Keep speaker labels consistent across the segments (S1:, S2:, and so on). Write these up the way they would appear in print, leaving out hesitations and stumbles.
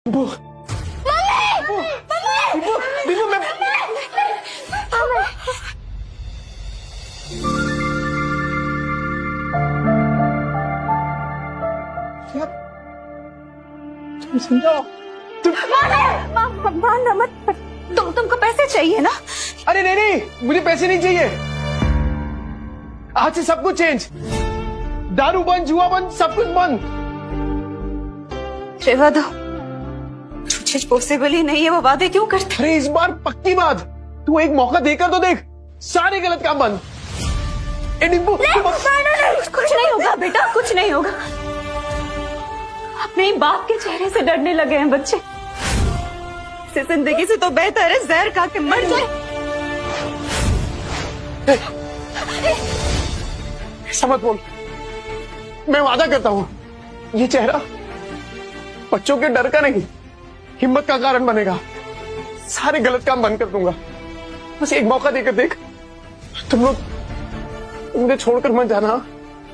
S1: वो बिल्कुल मैं क्या तुम समझाओ
S2: मारना मत। तुमको पैसे चाहिए ना?
S1: अरे नहीं नहीं, मुझे पैसे नहीं चाहिए। आज से सब कुछ चेंज, दारू बंद, जुआ बंद, सब कुछ बंद।
S2: रेवा दो, तुझे पॉसिबल ही नहीं है, वो वादे क्यों करते?
S1: अरे इस बार पक्की बात, तू एक मौका देकर तो देख, सारे गलत काम बंद। डिम्पू
S2: कुछ नहीं होगा बेटा, कुछ नहीं होगा। अपने ही बाप के चेहरे से डरने लगे हैं बच्चे। इस जिंदगी से तो बेहतर है जहर खा के मर जाए।
S1: ऐसा मत बोल, मैं वादा करता हूं ये चेहरा बच्चों के डर का नहीं, हिम्मत का कारण बनेगा। सारे गलत काम बंद कर दूंगा। बस एक मौका देकर देख। तुम लोग मुझे छोड़कर मत जाना।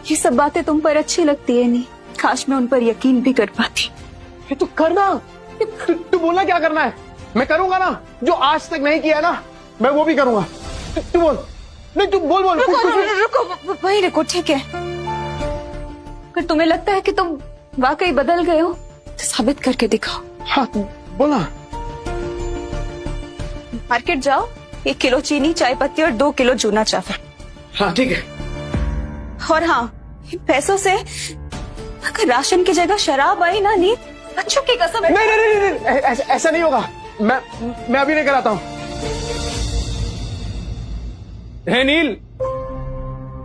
S2: ये सब बातें तुम पर अच्छी लगती है नहीं, काश मैं उन पर यकीन भी कर पाती।
S1: ये तो करना। तू बोलना क्या करना है, मैं करूंगा ना। जो आज तक नहीं किया ना, मैं वो भी करूंगा। तू बोल। नहीं तू बोल बोल।
S2: रुको वही रुको, ठीक है। अगर तुम्हें लगता है कि तुम वाकई बदल गए हो तो साबित करके दिखाओ।
S1: हाँ बोलना।
S2: मार्केट जाओ, 1 किलो चीनी, चाय पत्ती और 2 किलो चूना चावल।
S1: हाँ ठीक है।
S2: और हाँ, इन पैसों से अगर राशन की जगह शराब आई ना नीत, बच्चों की कसम।
S1: नहीं नहीं नहीं, नहीं ऐसा नहीं होगा। मैं अभी नहीं कराता हूँ।
S3: हे नील,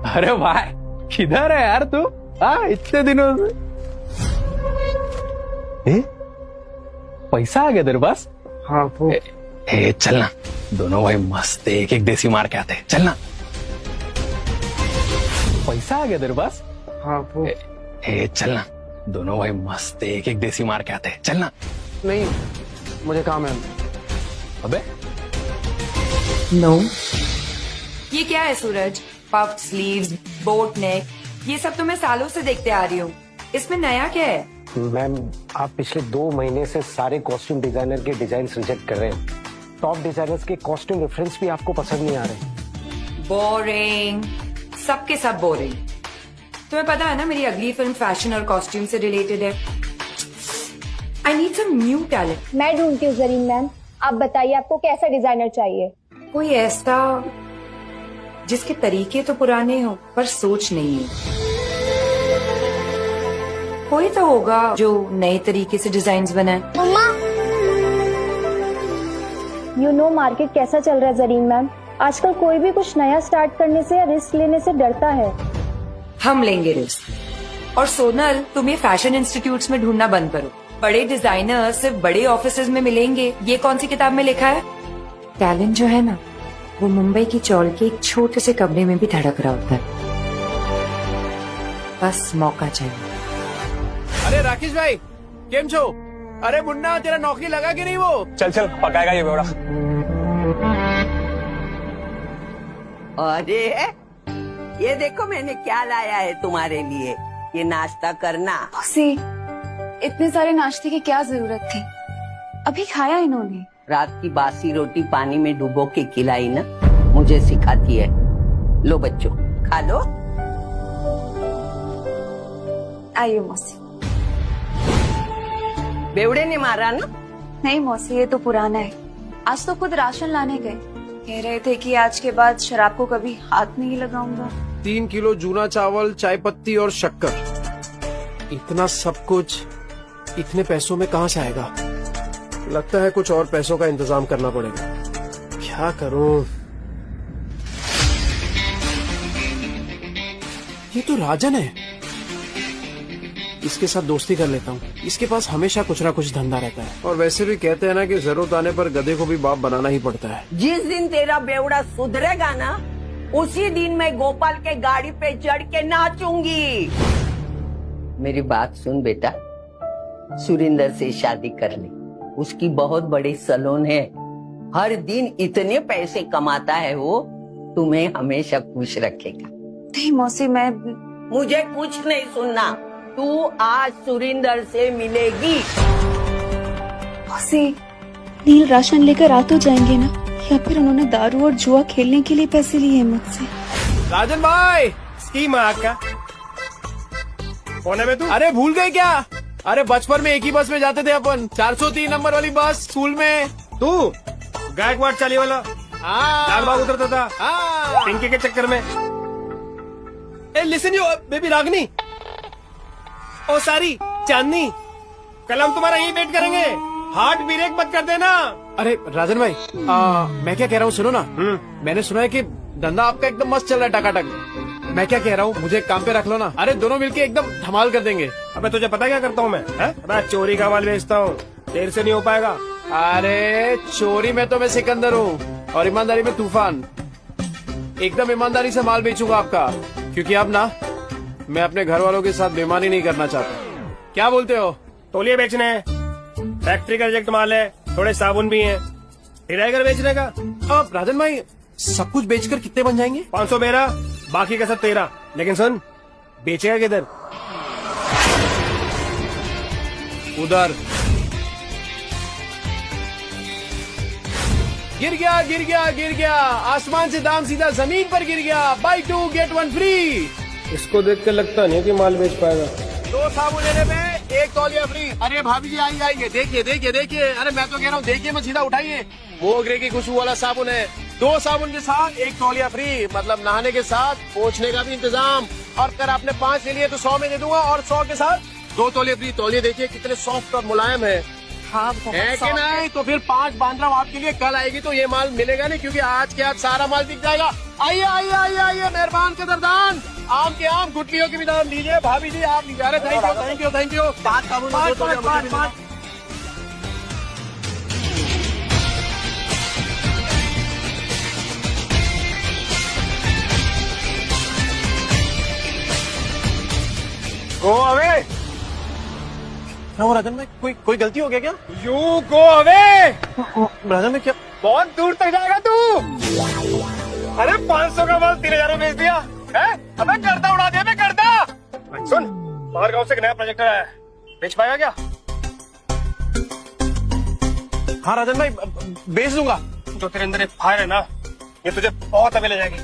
S3: अरे भाई किधर है यार तू? इतने दिनों से। पैसा आ गया तेरे पास?
S1: हाँ वो
S3: चलना, दोनों भाई मस्त एक एक देसी मार के आते हैं। चलना, पैसा आ गया तेरे पास?
S1: हाँ वो
S3: चलना, दोनों भाई मस्त एक एक देसी मार के आते हैं। चलना।
S1: नहीं, मुझे काम है।
S3: अबे
S4: नो ये क्या है सूरज? पफ स्लीव्स, बोट नेक, ये सब तो मैं सालों से देखते आ रही हूँ। इसमें नया क्या है?
S5: मैम, आप पिछले 2 महीने से सारे कॉस्ट्यूम डिजाइनर के डिजाइन रिजेक्ट कर रहे हैं। टॉप डिजाइनर्स के कॉस्ट्यूम रेफरेंस भी आपको पसंद नहीं आ रहे।
S4: बोरिंग, सबके सब बोरिंग। तुम्हें पता है ना मेरी अगली फिल्म फैशन और कॉस्ट्यूम से रिलेटेड है। I need some new talent.
S6: मैं ढूंढती हूँ जरीन मैम, आप बताइए आपको कैसा डिजाइनर चाहिए?
S4: कोई ऐसा जिसके तरीके तो पुराने हो पर सोच नहीं है। कोई तो होगा जो नए तरीके से डिजाइन बनाए।
S6: यू नो मार्केट कैसा चल रहा है जरीन मैम, आजकल कोई भी कुछ नया स्टार्ट करने से या रिस्क लेने से डरता है।
S4: हम लेंगे रिस्क। और सोनल, तुम ये फैशन इंस्टीट्यूट्स में ढूंढना बंद करो। बड़े डिजाइनर सिर्फ बड़े ऑफिसेज में मिलेंगे, ये कौन सी किताब में लिखा है? टैलेंट जो है ना, वो मुंबई की चौल के एक छोटे से कमरे में भी धड़क रहा होता है। बस मौका चाहिए।
S3: अरे राकेश भाई, केम छो? अरे मुन्ना, तेरा नौकरी लगा कि नहीं? वो
S1: चल चल, पकाएगा ये बेवड़ा।
S7: अरे ये देखो मैंने क्या लाया है तुम्हारे लिए, ये नाश्ता करना।
S2: मौसी, इतने सारे नाश्ते की क्या जरूरत थी? अभी खाया इन्होंने।
S7: रात की बासी रोटी पानी में डुबो के खिलाई ना, मुझे सिखाती है। लो बच्चों, खा लो।
S2: आइए मौसी।
S7: बेवड़े ने मारा ना?
S2: नहीं मौसी, ये तो पुराना है। आज तो खुद राशन लाने गए, कह रहे थे कि आज के बाद शराब को कभी हाथ नहीं लगाऊंगा।
S1: 3 किलो जूना चावल, चाय पत्ती और शक्कर, इतना सब कुछ इतने पैसों में कहाँ से आएगा? लगता है कुछ और पैसों का इंतजाम करना पड़ेगा। क्या करूं? ये तो राजन है, इसके साथ दोस्ती कर लेता हूँ। इसके पास हमेशा कुछ ना कुछ धंधा रहता है। और वैसे भी कहते हैं ना कि जरूरत आने पर गधे को भी बाप बनाना ही पड़ता है।
S7: जिस दिन तेरा बेवड़ा सुधरेगा ना, उसी दिन मैं गोपाल के गाड़ी पे चढ़ के नाचूंगी। मेरी बात सुन बेटा, सुरिंदर से शादी कर ले। उसकी बहुत बड़ी सैलून है, हर दिन इतने पैसे कमाता है वो, तुम्हें हमेशा खुश रखेगा।
S2: नहीं मौसी, मैं
S7: मुझे कुछ नहीं सुनना। तू आज सुरिंदर से मिलेगी।
S2: से नील राशन लेकर आ तो जाएंगे ना, या फिर उन्होंने दारू और जुआ खेलने के लिए पैसे लिए हैं मुझसे?
S3: राजन भाई,
S8: स्कीम का कौन है बे तू?
S3: अरे भूल गए क्या? अरे बचपन में एक ही बस में जाते थे अपन, 403 नंबर वाली बस स्कूल में।
S8: तू गायकवाड़ चाली वाला लाल बाग उतरता था
S3: हाँ।
S8: पिंकी के चक्कर में। ए लिसन यू बेबी रागनी, ओ सारी चांदनी, कल हम तुम्हारा यही वेट करेंगे, हार्ट ब्रेक मत कर देना।
S3: अरे राजन भाई, मैं क्या कह रहा हूँ सुनो ना। मैंने सुना है कि धंधा आपका एकदम मस्त चल रहा है, टकाटक। मैं क्या कह रहा हूँ, मुझे काम पे रख लो ना। अरे दोनों मिलके एकदम धमाल कर देंगे।
S8: अबे तुझे पता क्या करता हूँ मैं? अबे चोरी का माल बेचता हूँ, देर से नहीं हो पाएगा।
S3: अरे चोरी में तो मैं सिकंदर हूँ और ईमानदारी में तूफान। एकदम ईमानदारी से माल बेचूंगा आपका, क्योंकि अब ना मैं अपने घर वालों के साथ बेईमानी नहीं करना चाहता। क्या बोलते हो?
S8: तोलिए बेचने हैं, फैक्ट्री का रिजेक्ट माल है, थोड़े साबुन भी हैं, हिरागर बेचने का।
S3: अब राजन भाई सब कुछ बेचकर कितने बन जाएंगे?
S8: 500 मेरा, बाकी का सब तेरा। लेकिन सुन, बेचेगा किधर?
S3: उधर। गिर गया गिर गया गिर गया, आसमान से दाम सीधा जमीन पर गिर गया। Buy 2 get 1 free.
S8: इसको देख कर लगता नहीं कि माल बेच पाएगा।
S3: 2 साबुन लेने में 1 तौलिया फ्री। अरे भाभी जी आइए आइए, देखिए देखिए देखिए। अरे मैं तो कह रहा हूँ देखिए मत, सीधा उठाइए। मोगरे की खुशबू वाला साबुन है, 2 साबुन के साथ 1 तौलिया फ्री। मतलब नहाने के साथ पोंछने का भी इंतजाम। और अगर आपने 5 ले लिए तो 100 में दे दूंगा, और 100 के साथ 2 तौलिया फ्री। तौलिए देखिए कितने सॉफ्ट और मुलायम है।
S2: हाँ
S3: है कि नहीं? तो फिर 5 बांध रहा हूँ आपके लिए। कल आएगी तो ये माल मिलेगा नहीं, क्योंकि आज के आज सारा माल बिक जाएगा। आइए आइए आइए आइए, मेहरबान कदरदान। आम के आम, गुटलियों की भी दाम लीजिए। भाभी जी आप लीजिए। अरे thank you thank you thank you. 5 साबुन, 2 तौलिया मुझे भी देना।
S8: गो अवे,
S3: क्या हुआ राजन भाई? कोई गलती हो गया क्या?
S8: You go away.
S3: राजन भाई क्या?
S8: बहुत दूर तक जाएगा तू। अरे 500 का माल 3000 में बेच दिया है? अबे गर्दा उड़ा दिया, गर्दा। सुन, बाहर गांव से एक नया प्रोजेक्टर आया है, बेच पाएगा क्या?
S3: हाँ राजन भाई बेच दूंगा।
S8: जो तेरे अंदर एक फायर है ना, ये तुझे बहुत अभी ले जाएगी।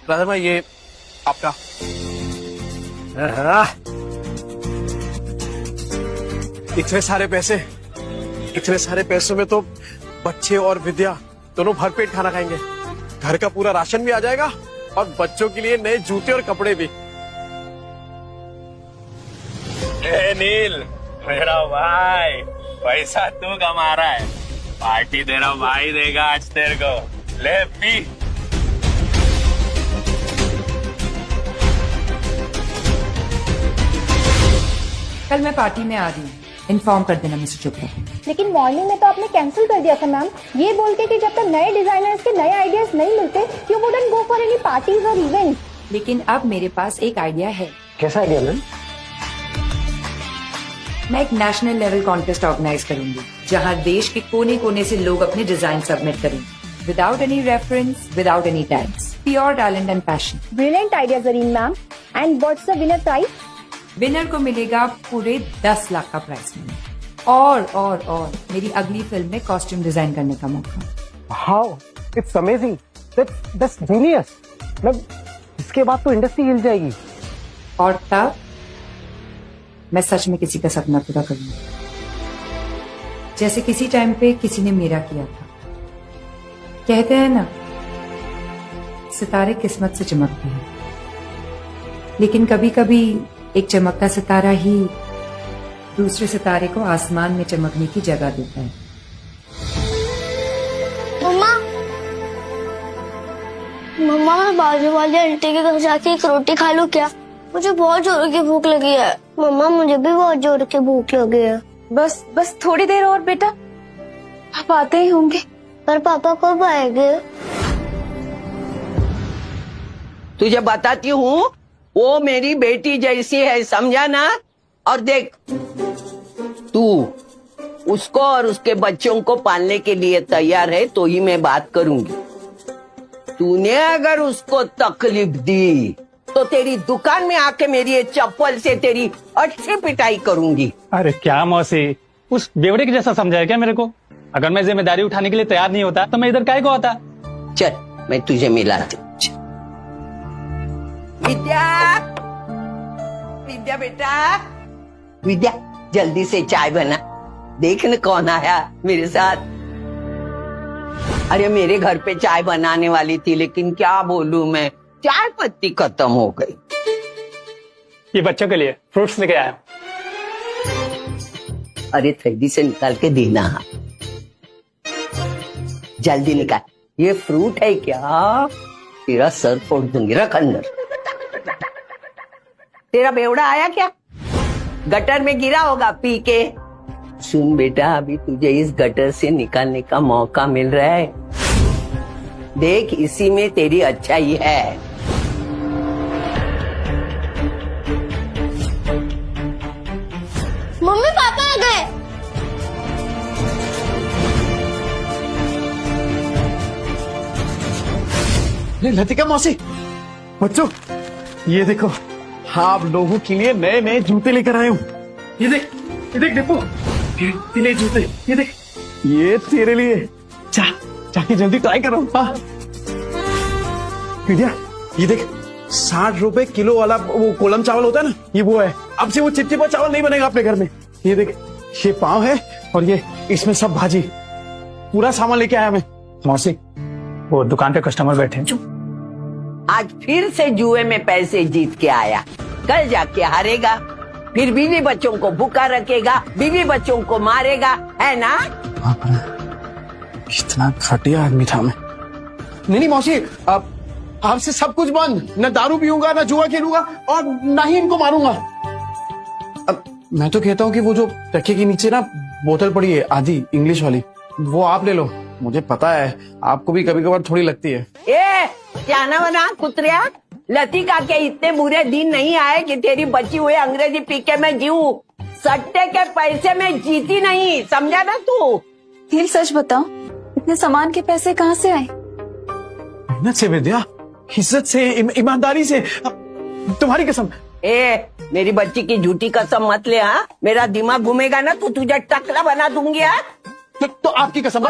S3: राजन भाई ये आपका। इतने सारे पैसे, इतने सारे पैसों में तो बच्चे और विद्या दोनों भरपेट खाना खाएंगे। घर का पूरा राशन भी आ जाएगा और बच्चों के लिए नए जूते और कपड़े भी।
S9: ए नील, मेरा भाई, पैसा तू कमा रहा है, पार्टी तेरा भाई देगा आज तेरे को। ले पी।
S4: कल मैं पार्टी में आ रही हूँ, इन्फॉर्म कर देना मिस्टर चोपड़ा।
S6: लेकिन मॉर्निंग में तो आपने कैंसिल कर दिया था मैम, ये बोल के कि जब तक नए डिजाइनर्स के नए आइडियाज नहीं मिलते you wouldn't go for any parties और इवेंट।
S4: लेकिन अब मेरे पास एक आइडिया है।
S5: कैसा आइडिया मैम?
S4: मैं एक नेशनल लेवल कॉन्टेस्ट ऑर्गेनाइज करूंगी, जहां देश के कोने कोने से लोग अपने डिजाइन सबमिट करेंगे, without any reference, without any tags, pure talent and passion.
S6: Brilliant idea Zareen ma'am. And what's the winner prize?
S4: Winner को मिलेगा पूरे 10 लाख का प्राइस मनी, और मेरी अगली फिल्म में कॉस्ट्यूम डिजाइन करने का मौका।
S5: How, it's amazing, that's genius. मतलब इसके बाद तो इंडस्ट्री हिल जाएगी।
S4: और तब मैं सच में किसी का सपना पूरा करूंगी, जैसे किसी टाइम पे किसी ने मेरा किया था। कहते हैं ना, सितारे किस्मत से चमकते हैं, लेकिन कभी कभी एक चमकता सितारा ही दूसरे सितारे को आसमान में चमकने की जगह देता है।
S10: मम्मा, मैं बाजू वाले आंटी के घर जाके एक रोटी खा लूं क्या? मुझे बहुत जोर की भूख लगी है। मम्मा मुझे भी बहुत जोर की भूख लगी है।
S2: बस थोड़ी देर और बेटा, आप आते ही होंगे।
S10: पर पापा कब आएंगे?
S7: तुझे बताती हूँ, वो मेरी बेटी जैसी है, समझा ना? और देख, तू उसको और उसके बच्चों को पालने के लिए तैयार है तो ही मैं बात करूंगी। तूने अगर उसको तकलीफ दी तो तेरी दुकान में आके मेरी ये चप्पल से तेरी अच्छी पिटाई करूंगी।
S11: अरे क्या मौसी, उस बेवड़े के जैसा समझा है क्या मेरे को? अगर मैं जिम्मेदारी उठाने के लिए तैयार नहीं होता तो मैं इधर काहे को आता?
S7: चल मैं तुझे मिलाती हूँ। विद्या, विद्या बेटा, विद्या जल्दी से चाय बना। देख न कौन आया मेरे साथ। अरे मेरे घर पे चाय बनाने वाली थी, लेकिन क्या बोलूं मैं, चाय पत्ती खत्म हो गई।
S11: ये बच्चों के लिए फ्रूट्स लेके आया।
S7: अरे थैली से निकाल के देना, जल्दी निकाल। ये फ्रूट है क्या? तेरा सर फोड़ दूंगी, रख अंदर। तेरा बेवड़ा आया क्या? गटर में गिरा होगा पी के। सुन बेटा, अभी तुझे इस गटर से निकालने का मौका मिल रहा है। देख, इसी में तेरी अच्छाई है।
S10: मम्मी पापा आ गए।
S1: लतिका मौसी, बच्चों ये देखो, आप लोगों के लिए नए नए जूते लेकर आए हूँ। ये देख डिप्पू, ये ले जूते, ये देख, ये तेरे लिए। जाके जल्दी ट्राई करो। हाँ विद्या, ये देख, 60 रुपए किलो वाला वो कोलम चावल होता है ना, ये वो है। अब से वो चिपचिपा चावल नहीं बनेगा अपने घर में। ये देख, ये पाव है और ये इसमें सब भाजी, पूरा सामान लेके आया मैं। मौसी,
S11: वो दुकान पे कस्टमर बैठे हैं।
S7: आज फिर से जुए में पैसे जीत के आया, कल जाके हारेगा, फिर बीवी बच्चों को भूखा रखेगा, बीवी बच्चों को मारेगा, है ना?
S1: कितना घटिया आदमी था मैं। नहीं मौसी, अब आपसे सब कुछ बंद। न दारू पीऊंगा, न जुआ खेलूंगा और न ही इनको मारूंगा। अब मैं तो कहता हूँ कि वो जो तकिए के नीचे ना बोतल पड़ी है आधी इंग्लिश वाली, वो आप ले लो। मुझे पता है आपको भी कभी कभार थोड़ी लगती है।
S7: ए क्या ना बना कुतरिया, लतिका के इतने बुरे दिन नहीं आए कि तेरी बची हुई अंग्रेजी पी के मैं जीऊं। सट्टे के पैसे में जीती नहीं, समझा ना तू?
S2: नील सच बताओ, इतने सामान के पैसे कहाँ से आए?
S1: मेहनत से विद्या, इज्जत से, ईमानदारी से। तुम्हारी कसम।
S7: ए मेरी बच्ची की झूठी कसम मत ले। हाँ, मेरा दिमाग घूमेगा ना तो तुझे टकला बना दूंगी। हाँ?
S1: तो आपकी कसम।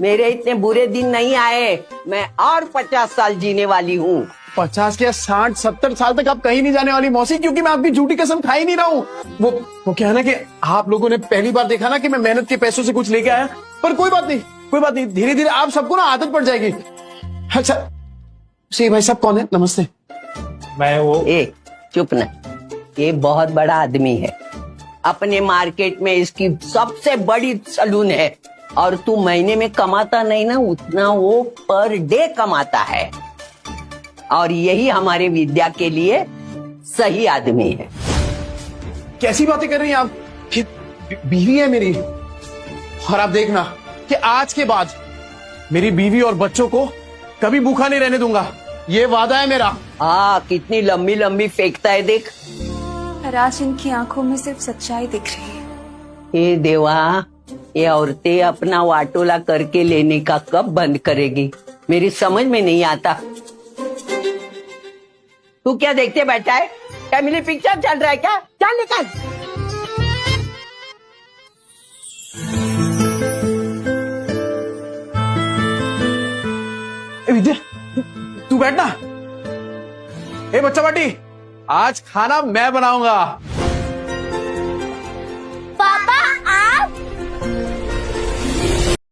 S7: मेरे इतने बुरे दिन नहीं आए, मैं और 50 साल जीने वाली हूँ।
S1: 50 के 60 70 साल तक आप कहीं नहीं जाने वाली मौसी, क्योंकि मैं आपकी झूठी कसम खा ही नहीं रहा हूँ। वो क्या है ना कि आप लोगों ने पहली बार देखा ना कि मैं मेहनत के पैसों से कुछ लेके आया, पर कोई बात नहीं, धीरे धीरे आप सबको ना आदत पड़ जाएगी। अच्छा सी भाई साहब कौन है? नमस्ते।
S11: मैं वो।
S7: ए चुप ना, ये बहुत बड़ा आदमी है, अपने मार्केट में इसकी सबसे बड़ी सलून है, और तू महीने में कमाता नहीं ना उतना वो पर डे कमाता है, और यही हमारे विद्या के लिए सही आदमी है।
S1: कैसी बातें कर रही हैं आप? बीवी है मेरी, और आप देखना कि आज के बाद मेरी बीवी और बच्चों को कभी भूखा नहीं रहने दूंगा, ये वादा है मेरा।
S7: कितनी लंबी लंबी फेंकता है देख।
S2: पर आज इनकी आंखों में सिर्फ सच्चाई दिख रही है।
S7: हे देवा, ये औरतें अपना वाटोला करके लेने का कब बंद करेगी, मेरी समझ में नहीं आता। तू क्या देखते बैठा है? फैमिली पिक्चर चल रहा है क्या? चल निकल।
S1: विद्या तू बैठना। ए बच्चा बाटी, आज खाना मैं बनाऊंगा।
S10: पापा आप?